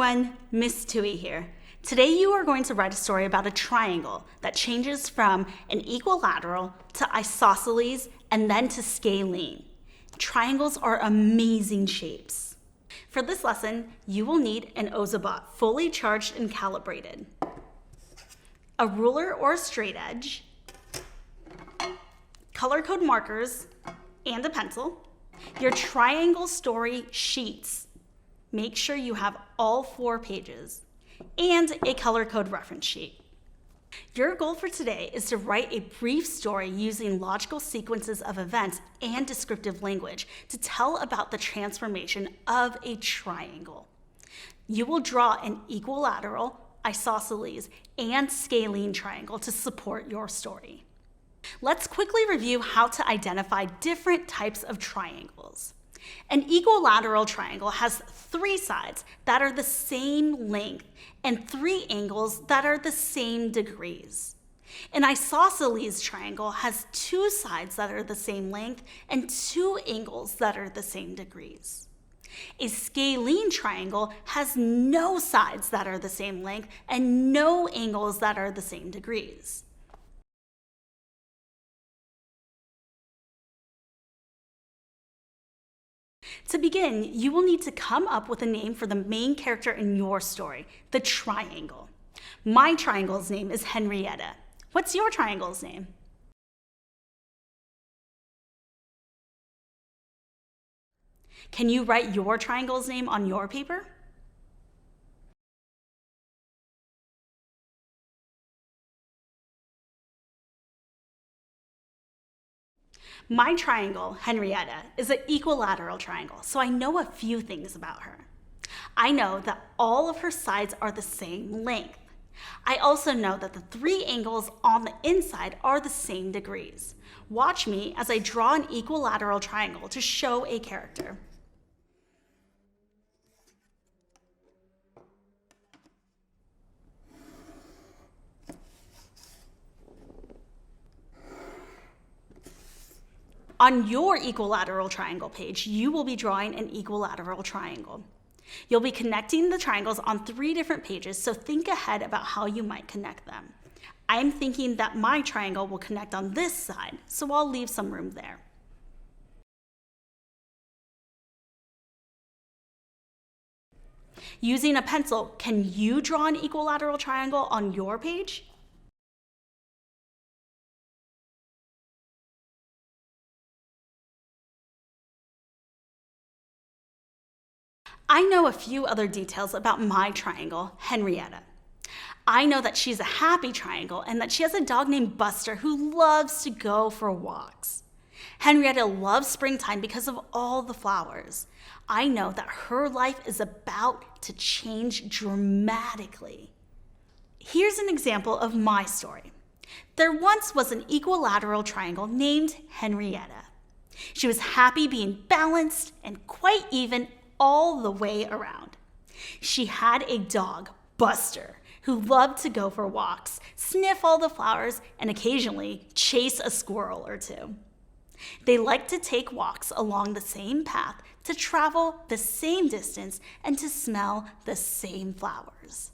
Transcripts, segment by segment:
everyone, Miss Tui here. Today you are going to write a story about a triangle that changes from an equilateral to isosceles and then to scalene. Triangles are amazing shapes. For this lesson, you will need an Ozobot fully charged and calibrated, a ruler or a straight edge, color code markers, and a pencil, your triangle story sheets. Make sure you have all 4 pages, and a color code reference sheet. Your goal for today is to write a brief story using logical sequences of events and descriptive language to tell about the transformation of a triangle. You will draw an equilateral, isosceles, and scalene triangle to support your story. Let's quickly review how to identify different types of triangles. An equilateral triangle has 3 sides that are the same length and 3 angles that are the same degrees. An isosceles triangle has 2 sides that are the same length and 2 angles that are the same degrees. A scalene triangle has no sides that are the same length and no angles that are the same degrees. To begin, you will need to come up with a name for the main character in your story, the triangle. My triangle's name is Henrietta. What's your triangle's name? Can you write your triangle's name on your paper? My triangle, Henrietta, is an equilateral triangle, so I know a few things about her. I know that all of her sides are the same length. I also know that the 3 angles on the inside are the same degrees. Watch me as I draw an equilateral triangle to show a character. On your equilateral triangle page, you will be drawing an equilateral triangle. You'll be connecting the triangles on 3 different pages, so think ahead about how you might connect them. I'm thinking that my triangle will connect on this side, so I'll leave some room there. Using a pencil, can you draw an equilateral triangle on your page? I know a few other details about my triangle, Henrietta. I know that she's a happy triangle and that she has a dog named Buster who loves to go for walks. Henrietta loves springtime because of all the flowers. I know that her life is about to change dramatically. Here's an example of my story. There once was an equilateral triangle named Henrietta. She was happy being balanced and quite even all the way around. She had a dog, Buster, who loved to go for walks, sniff all the flowers, and occasionally chase a squirrel or 2. They liked to take walks along the same path to travel the same distance and to smell the same flowers.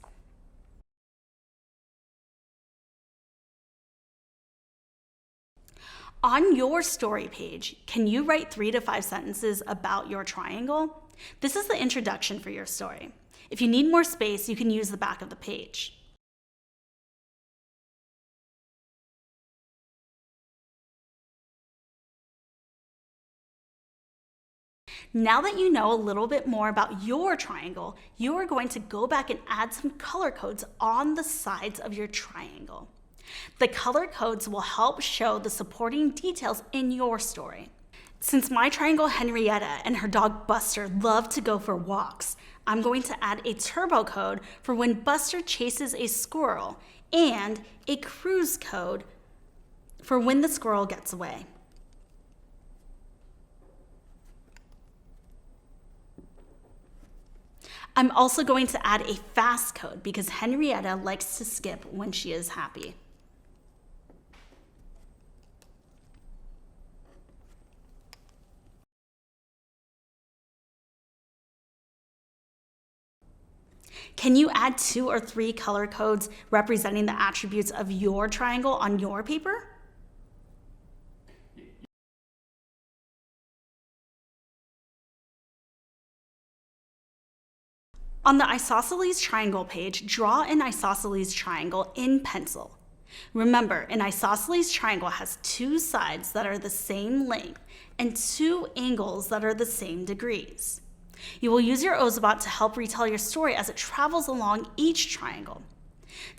On your story page, can you write 3 to 5 sentences about your triangle? This is the introduction for your story. If you need more space, you can use the back of the page. Now that you know a little bit more about your triangle, you are going to go back and add some color codes on the sides of your triangle. The color codes will help show the supporting details in your story. Since my triangle Henrietta and her dog Buster love to go for walks, I'm going to add a turbo code for when Buster chases a squirrel and a cruise code for when the squirrel gets away. I'm also going to add a fast code because Henrietta likes to skip when she is happy. Can you add 2 or 3 color codes representing the attributes of your triangle on your paper? On the Isosceles triangle page, draw an isosceles triangle in pencil. Remember, an isosceles triangle has 2 sides that are the same length and 2 angles that are the same degrees. You will use your Ozobot to help retell your story as it travels along each triangle.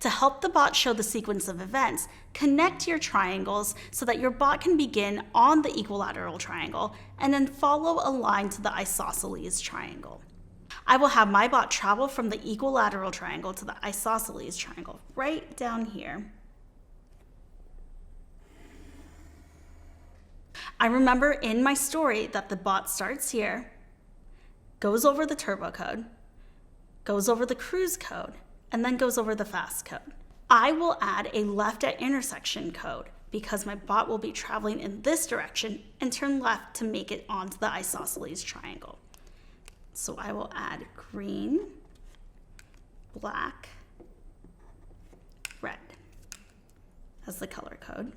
To help the bot show the sequence of events, connect your triangles so that your bot can begin on the equilateral triangle and then follow a line to the isosceles triangle. I will have my bot travel from the equilateral triangle to the isosceles triangle right down here. I remember in my story that the bot starts here, goes over the turbo code, goes over the cruise code, and then goes over the fast code. I will add a left at intersection code because my bot will be traveling in this direction and turn left to make it onto the isosceles triangle. So I will add green, black, red as the color code.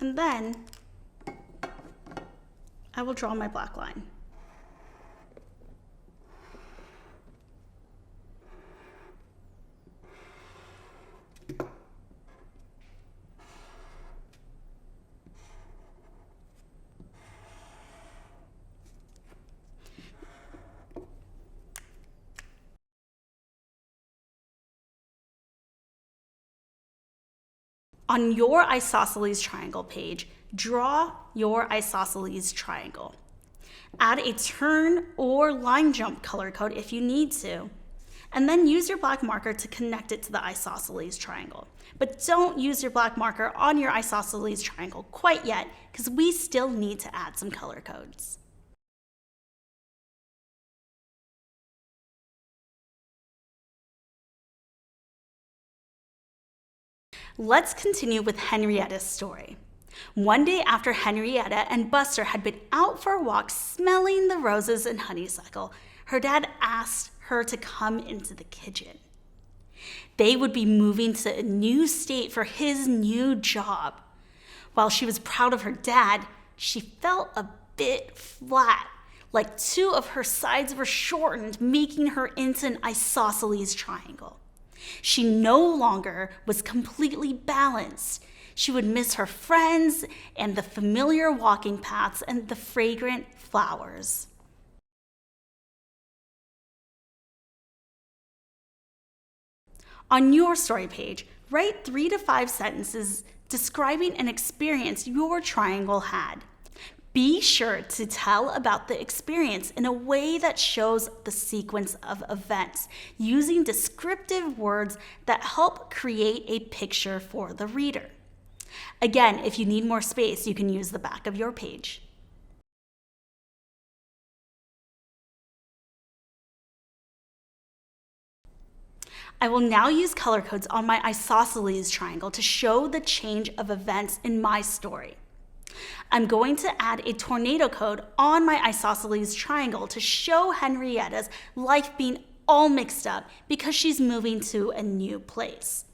And then I will draw my black line. On your isosceles triangle page, draw your isosceles triangle. Add a turn or line jump color code if you need to, and then use your black marker to connect it to the isosceles triangle. But don't use your black marker on your isosceles triangle quite yet, because we still need to add some color codes. Let's continue with Henrietta's story. One day after Henrietta and Buster had been out for a walk smelling the roses and honeysuckle, her dad asked her to come into the kitchen. They would be moving to a new state for his new job. While she was proud of her dad, she felt a bit flat, like 2 of her sides were shortened, making her into an isosceles triangle. She no longer was completely balanced. She would miss her friends and the familiar walking paths and the fragrant flowers. On your story page, write 3 to 5 sentences describing an experience your triangle had. Be sure to tell about the experience in a way that shows the sequence of events, using descriptive words that help create a picture for the reader. Again, if you need more space, you can use the back of your page. I will now use color codes on my isosceles triangle to show the change of events in my story. I'm going to add a tornado code on my isosceles triangle to show Henrietta's life being all mixed up because she's moving to a new place.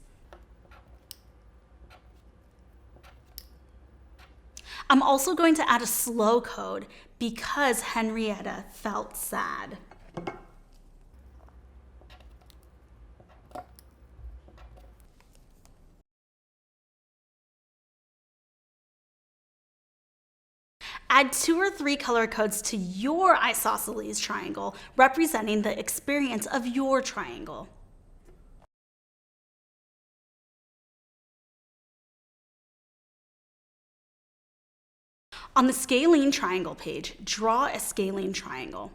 I'm also going to add a slow code because Henrietta felt sad. Add 2 or 3 color codes to your isosceles triangle, representing the experience of your triangle. On the Scalene triangle page, draw a scalene triangle.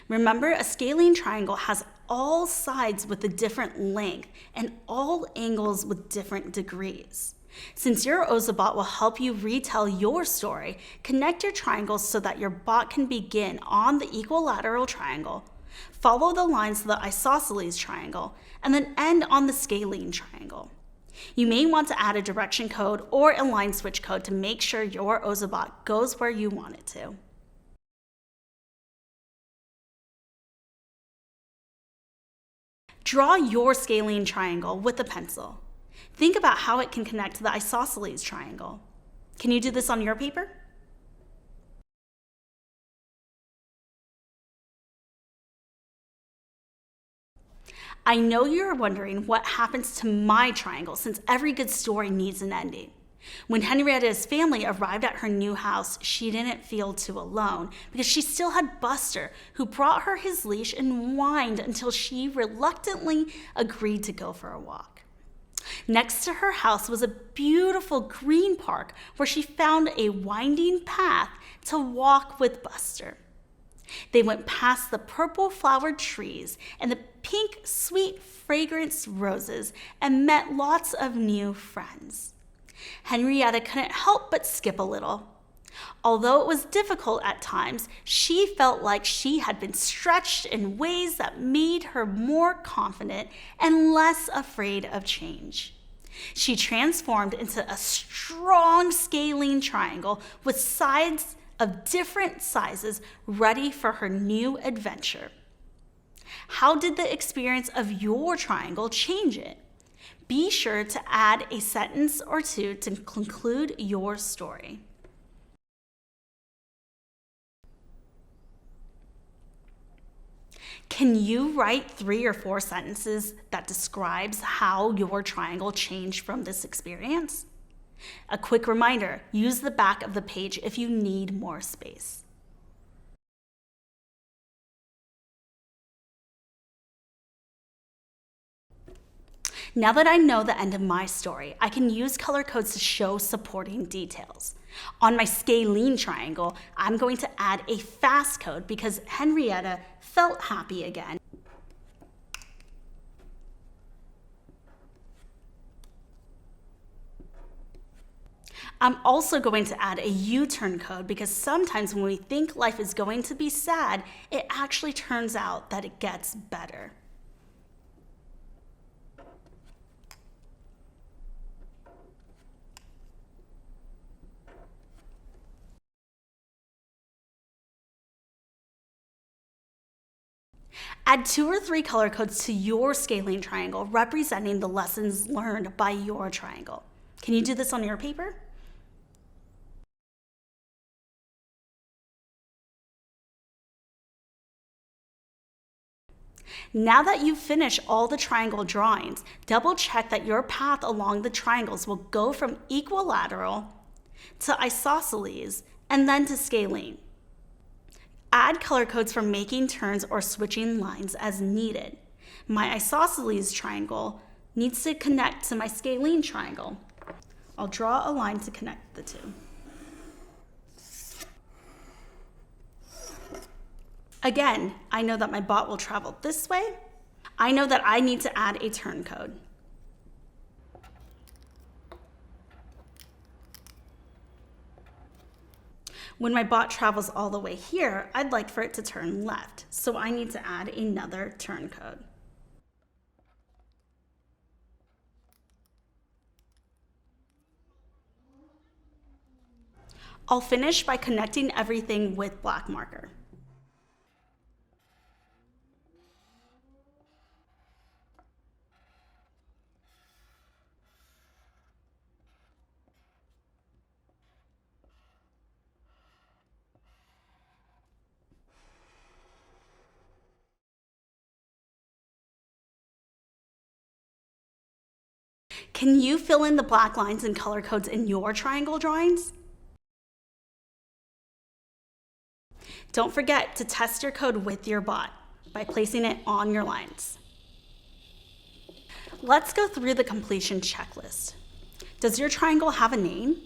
Remember, a scalene triangle has all sides with a different length and all angles with different degrees. Since your Ozobot will help you retell your story, connect your triangles so that your bot can begin on the equilateral triangle, follow the lines of the isosceles triangle, and then end on the scalene triangle. You may want to add a direction code or a line switch code to make sure your Ozobot goes where you want it to. Draw your scalene triangle with a pencil. Think about how it can connect to the isosceles triangle. Can you do this on your paper? I know you're wondering what happens to my triangle since every good story needs an ending. When Henrietta's family arrived at her new house, she didn't feel too alone because she still had Buster, who brought her his leash and whined until she reluctantly agreed to go for a walk. Next to her house was a beautiful green park where she found a winding path to walk with Buster. They went past the purple flowered trees and the pink, sweet, fragrance roses and met lots of new friends. Henrietta couldn't help but skip a little. Although it was difficult at times, she felt like she had been stretched in ways that made her more confident and less afraid of change. She transformed into a strong scalene triangle with sides of different sizes ready for her new adventure. How did the experience of your triangle change it? Be sure to add a sentence or two to conclude your story. Can you write 3 or 4 sentences that describes how your triangle changed from this experience? A quick reminder, use the back of the page if you need more space. Now that I know the end of my story, I can use color codes to show supporting details. On my scalene triangle, I'm going to add a fast code because Henrietta felt happy again. I'm also going to add a U-turn code because sometimes when we think life is going to be sad, it actually turns out that it gets better. Add 2 or 3 color codes to your scalene triangle representing the lessons learned by your triangle. Can you do this on your paper? Now that you've finished all the triangle drawings, double check that your path along the triangles will go from equilateral to isosceles and then to scalene. Add color codes for making turns or switching lines as needed. My isosceles triangle needs to connect to my scalene triangle. I'll draw a line to connect the two. Again, I know that my bot will travel this way. I know that I need to add a turn code. When my bot travels all the way here, I'd like for it to turn left, so I need to add another turn code. I'll finish by connecting everything with black marker. Can you fill in the black lines and color codes in your triangle drawings? Don't forget to test your code with your bot by placing it on your lines. Let's go through the completion checklist. Does your triangle have a name?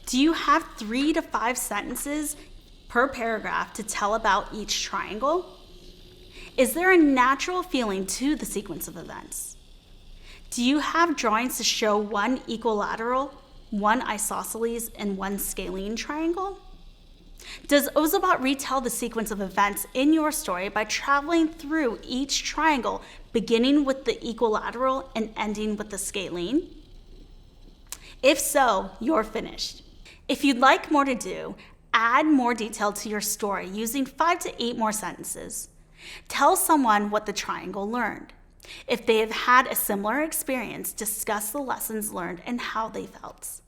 Do you have 3 to 5 sentences per paragraph to tell about each triangle? Is there a natural feeling to the sequence of events? Do you have drawings to show 1 equilateral, 1 isosceles, and 1 scalene triangle? Does Ozobot retell the sequence of events in your story by traveling through each triangle, beginning with the equilateral and ending with the scalene? If so, you're finished. If you'd like more to do, add more detail to your story using 5 to 8 more sentences. Tell someone what the triangle learned. If they have had a similar experience, discuss the lessons learned and how they felt.